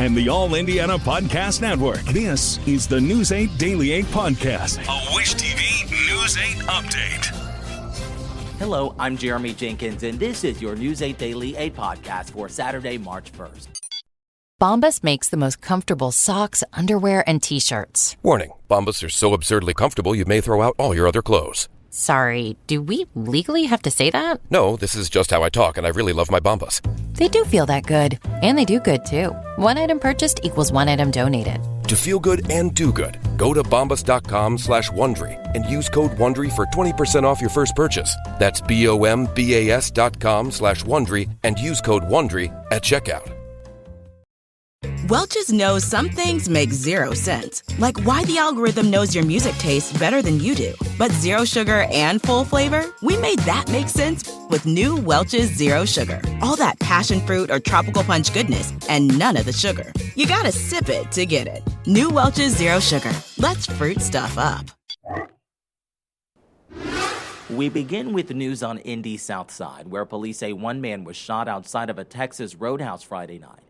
and the All Indiana Podcast Network. This is the News 8 Daily 8 Podcast, a Wish TV News 8 update. Hello, I'm Jeremy Jenkins, and this is your News 8 Daily 8 Podcast for Saturday, March 1st. Bombas makes the most comfortable socks, underwear, and T-shirts. Warning, Bombas are so absurdly comfortable you may throw out all your other clothes. Sorry, do we legally have to say that? No, this is just how I talk, and I really love my Bombas. They do feel that good. And they do good, too. One item purchased equals one item donated. To feel good and do good, go to bombas.com/Wondery and use code WONDERY for 20% off your first purchase. That's BOMBAS.com/Wondery and use code WONDERY at checkout. Welch's knows some things make zero sense, like why the algorithm knows your music tastes better than you do. But zero sugar and full flavor? We made that make sense with new Welch's Zero Sugar. All that passion fruit or tropical punch goodness and none of the sugar. You gotta sip it to get it. New Welch's Zero Sugar. Let's fruit stuff up. We begin with news on Indy South Side, where police say one man was shot outside of a Texas Roadhouse Friday night.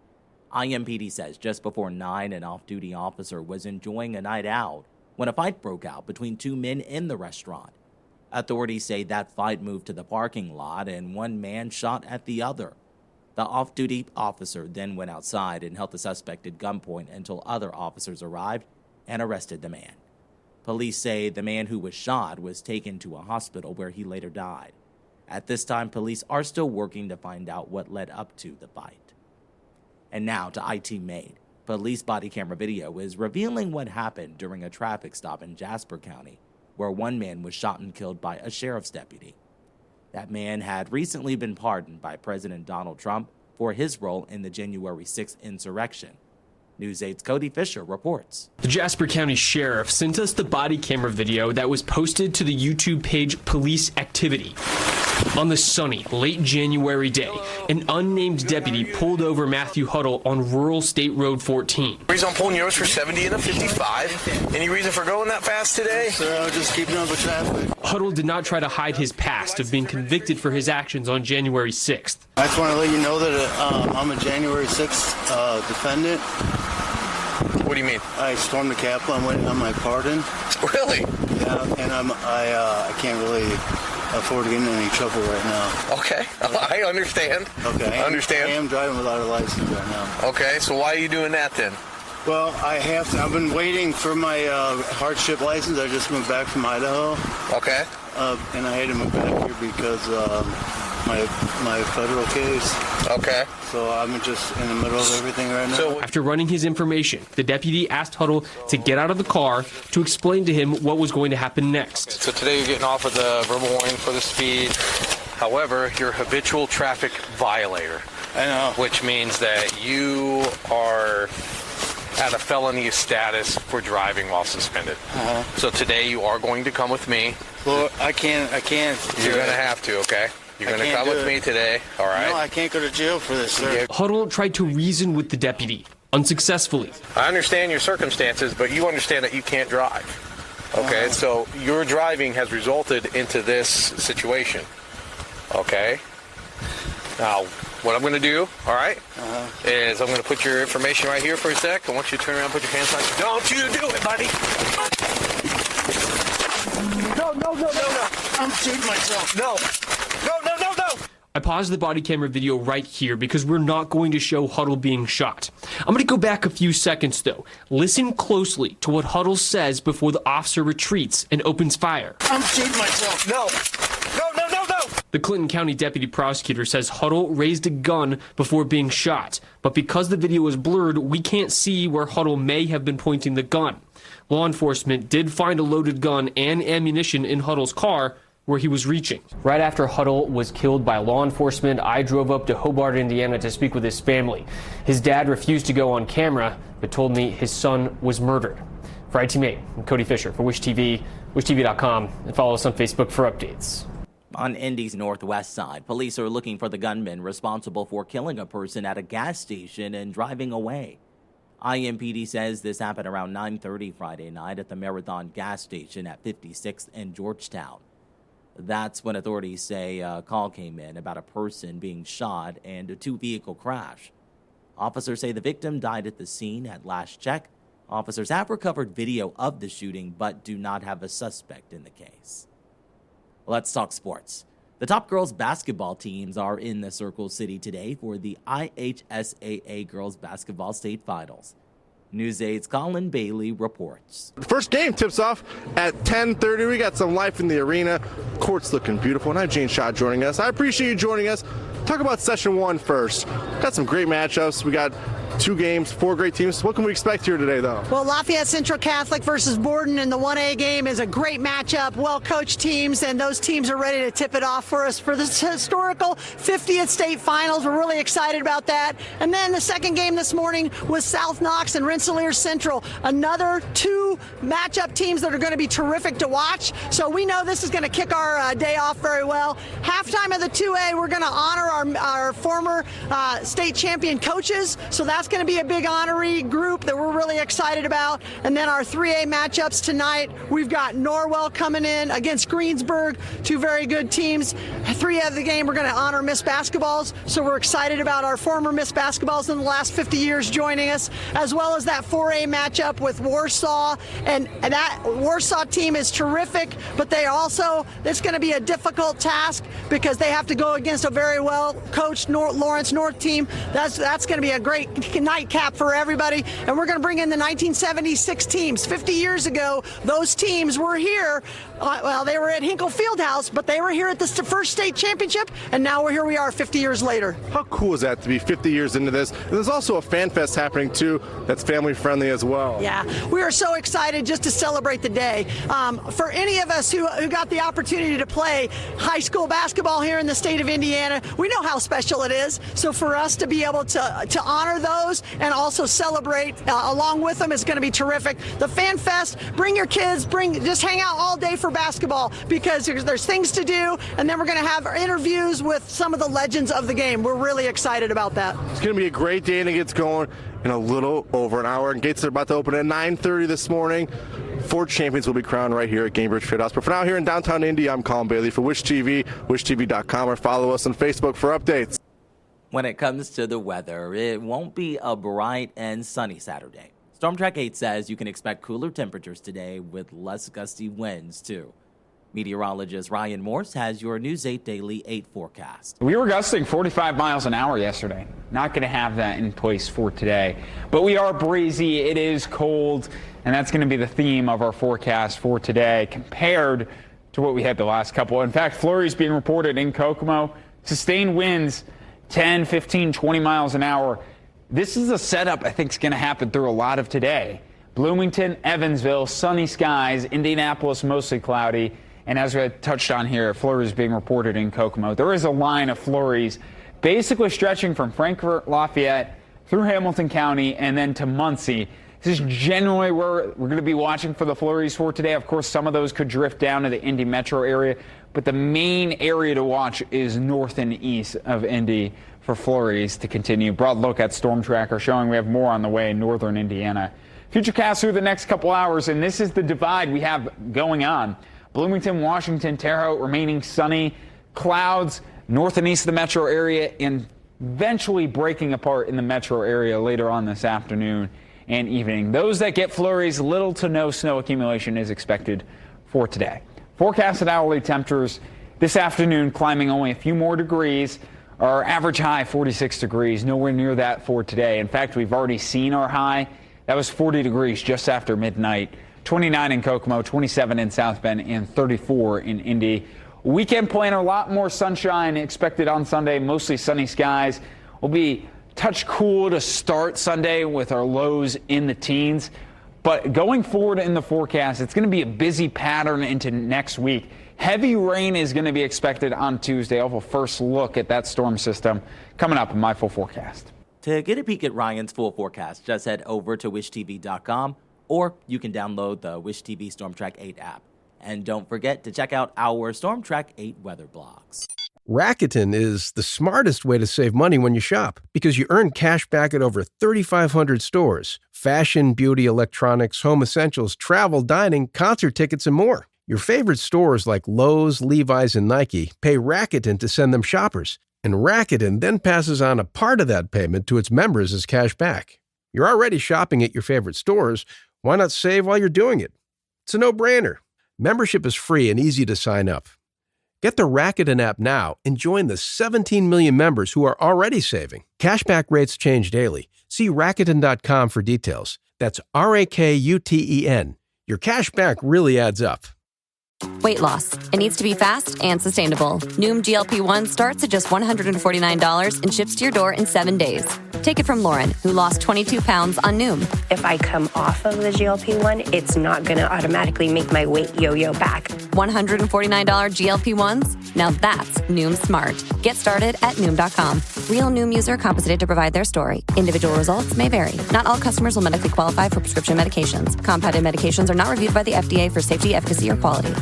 IMPD says just before 9, an off-duty officer was enjoying a night out when a fight broke out between two men in the restaurant. Authorities say that fight moved to the parking lot and one man shot at the other. The off-duty officer then went outside and held the suspect at gunpoint until other officers arrived and arrested the man. Police say the man who was shot was taken to a hospital where he later died. At this time, police are still working to find out what led up to the fight. And now to IT Made. Police body camera video is revealing what happened during a traffic stop in Jasper County, where one man was shot and killed by a sheriff's deputy. That man had recently been pardoned by President Donald Trump for his role in the January 6th insurrection. News 8's Cody Fisher reports. The Jasper County Sheriff sent us the body camera video that was posted to the YouTube page Police Activity. On the sunny, late January day, an unnamed deputy pulled over Matthew Huddle on rural State Road 14. Reason I'm pulling yours for 70 and a 55. Any reason for going that fast today? Sir, I was just keeping up with traffic. Huddle did not try to hide his past of being convicted for his actions on January 6th. I just want to let you know that I'm a January 6th defendant. What do you mean? I stormed the Capitol. I'm waiting on my pardon. Really? Yeah, and I can't really afford to get in any trouble right now. Okay, I understand. Okay. I understand. I am driving without a license right now. Okay, so why are you doing that then? Well, I have to. I've been waiting for my hardship license. I just moved back from Idaho. Okay. And I had to move back here because my federal case. Okay. So I'm just in the middle of everything right now. So after running his information, the deputy asked Huddle to get out of the car to explain to him what was going to happen next. So today you're getting off with a verbal warning for the speed. However, you're a habitual traffic violator. I know. Which means that you are at a felony status for driving while suspended. Uh-huh. So today you are going to come with me. Well, I can't. You're going to have to, okay? You're going to come with me today, all right? No, I can't go to jail for this, sir. Huddle tried to reason with the deputy, unsuccessfully. I understand your circumstances, but you understand that you can't drive, okay? So your driving has resulted into this situation, okay? Now, what I'm going to do, all right, is I'm going to put your information right here for a sec. I want you to turn around and put your hands on. Don't you do it, buddy. No. I'm shooting myself. No. I paused the body camera video right here because we're not going to show Huddle being shot. I'm going to go back a few seconds, though. Listen closely to what Huddle says before the officer retreats and opens fire. I'm shooting myself. No. The Clinton County deputy prosecutor says Huddle raised a gun before being shot, but because the video is blurred, we can't see where Huddle may have been pointing the gun. Law enforcement did find a loaded gun and ammunition in Huddle's car where he was reaching. Right after Huddle was killed by law enforcement, I drove up to Hobart, Indiana to speak with his family. His dad refused to go on camera, but told me his son was murdered. For IT Mate, I'm Cody Fisher for Wish TV, wishtv.com, and follow us on Facebook for updates. On Indy's northwest side, police are looking for the gunman responsible for killing a person at a gas station and driving away. IMPD says this happened around 9:30 Friday night at the Marathon gas station at 56th and Georgetown. That's when authorities say a call came in about a person being shot and a two-vehicle crash. Officers say the victim died at the scene at last check. Officers have recovered video of the shooting but do not have a suspect in the case. Let's talk sports. The top girls basketball teams are in the Circle City today for the IHSAA Girls Basketball State Finals. News 8's Colin Bailey reports. The first game tips off at 10:30. We got some life in the arena. Court's looking beautiful. And I have Jane Shaw joining us. I appreciate you joining us. Talk about session one first. Got some great matchups. We got 2 games, 4 great teams. What can we expect here today, though? Well, Lafayette Central Catholic versus Borden in the 1A game is a great matchup, well-coached teams, and those teams are ready to tip it off for us for this historical 50th state finals. We're really excited about that. And then the second game this morning was South Knox and Rensselaer Central, another 2 matchup teams that are going to be terrific to watch. So we know this is going to kick our day off very well. Halftime of the 2A, we're going to honor our former state champion coaches, so that's going to be a big honoree group that we're really excited about. And then our 3A matchups tonight, we've got Norwell coming in against Greensburg, 2 very good teams. 3 of the game, we're going to honor Miss Basketballs, so we're excited about our former Miss Basketballs in the last 50 years joining us, as well as that 4A matchup with Warsaw. And that Warsaw team is terrific, but it's going to be a difficult task because they have to go against a very well-coached Lawrence North team. That's going to be a great nightcap for everybody, and we're going to bring in the 1976 teams. 50 years ago, those teams were here. They were at Hinkle Fieldhouse, but they were here at the first state championship, and now here we are 50 years later. How cool is that to be 50 years into this? And there's also a fan fest happening, too, that's family-friendly as well. Yeah, we are so excited just to celebrate the day. For any of us who got the opportunity to play high school basketball here in the state of Indiana, we know how special it is. So for us to be able to honor those and also celebrate along with them is going to be terrific. The Fan Fest, bring your kids, just hang out all day for basketball because there's things to do, and then we're going to have interviews with some of the legends of the game. We're really excited about that. It's going to be a great day, and it gets going in a little over an hour, and gates are about to open at 9:30 this morning. 4 champions will be crowned right here at Gainbridge Fieldhouse. But for now, here in downtown Indy, I'm Colin Bailey for Wish TV, wishtv.com, or follow us on Facebook for updates. When it comes to the weather, it won't be a bright and sunny Saturday. Storm Track 8 says you can expect cooler temperatures today with less gusty winds, too. Meteorologist Ryan Morse has your News 8 Daily 8 forecast. We were gusting 45 miles an hour yesterday. Not going to have that in place for today. But we are breezy, it is cold, and that's going to be the theme of our forecast for today compared to what we had the last couple. In fact, flurries being reported in Kokomo, sustained winds 10, 15, 20 miles an hour. This is a setup I think is going to happen through a lot of today. Bloomington, Evansville, sunny skies, Indianapolis mostly cloudy. And as we touched on here, flurries being reported in Kokomo. There is a line of flurries basically stretching from Frankfort, Lafayette, through Hamilton County, and then to Muncie. This is generally where we're going to be watching for the flurries for today. Of course, some of those could drift down to the Indy metro area, but the main area to watch is north and east of Indy for flurries to continue. Broad look at Storm Tracker showing we have more on the way in northern Indiana. Futurecast through the next couple hours, and this is the divide we have going on. Bloomington, Washington, Terre Haute remaining sunny, clouds north and east of the metro area, and eventually breaking apart in the metro area later on this afternoon and evening. Those that get flurries, little to no snow accumulation is expected for today. Forecasted hourly temperatures this afternoon climbing only a few more degrees. Our average high 46 degrees, nowhere near that for today. In fact, we've already seen our high. That was 40 degrees just after midnight. 29 in Kokomo, 27 in South Bend, and 34 in Indy. Weekend planner, a lot more sunshine expected on Sunday, mostly sunny skies. We'll be touch cool to start Sunday with our lows in the teens. But going forward in the forecast, it's going to be a busy pattern into next week. Heavy rain is going to be expected on Tuesday. I'll have a first look at that storm system coming up in my full forecast. To get a peek at Ryan's full forecast, just head over to wishtv.com, or you can download the Wish TV Storm Track 8 app. And don't forget to check out our Storm Track 8 weather blogs. Rakuten is the smartest way to save money when you shop because you earn cash back at over 3,500 stores. Fashion, beauty, electronics, home essentials, travel, dining, concert tickets, and more. Your favorite stores like Lowe's, Levi's, and Nike pay Rakuten to send them shoppers. And Rakuten then passes on a part of that payment to its members as cash back. You're already shopping at your favorite stores. Why not save while you're doing it? It's a no-brainer. Membership is free and easy to sign up. Get the Rakuten app now and join the 17 million members who are already saving. Cashback rates change daily. See Rakuten.com for details. That's Rakuten. Your cashback really adds up. Weight loss. It needs to be fast and sustainable. Noom GLP-1 starts at just $149 and ships to your door in 7 days. Take it from Lauren, who lost 22 pounds on Noom. If I come off of the GLP-1, it's not going to automatically make my weight yo-yo back. $149 GLP-1s? Now that's Noom smart. Get started at Noom.com. Real Noom user compensated to provide their story. Individual results may vary. Not all customers will medically qualify for prescription medications. Compounded medications are not reviewed by the FDA for safety, efficacy, or quality.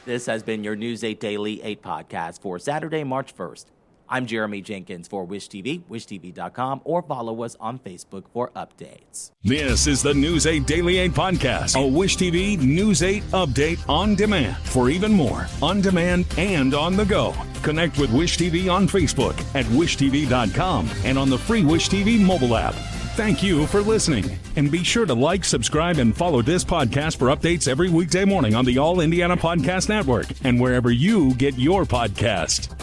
This has been your News 8 Daily 8 podcast for Saturday, March 1st. I'm Jeremy Jenkins for Wish TV, wishtv.com, or follow us on Facebook for updates. This is the News 8 Daily 8 podcast, a Wish TV News 8 update on demand. For even more, on demand and on the go. Connect with Wish TV on Facebook at wishtv.com and on the free Wish TV mobile app. Thank you for listening. And be sure to like, subscribe, and follow this podcast for updates every weekday morning on the All Indiana Podcast Network and wherever you get your podcast.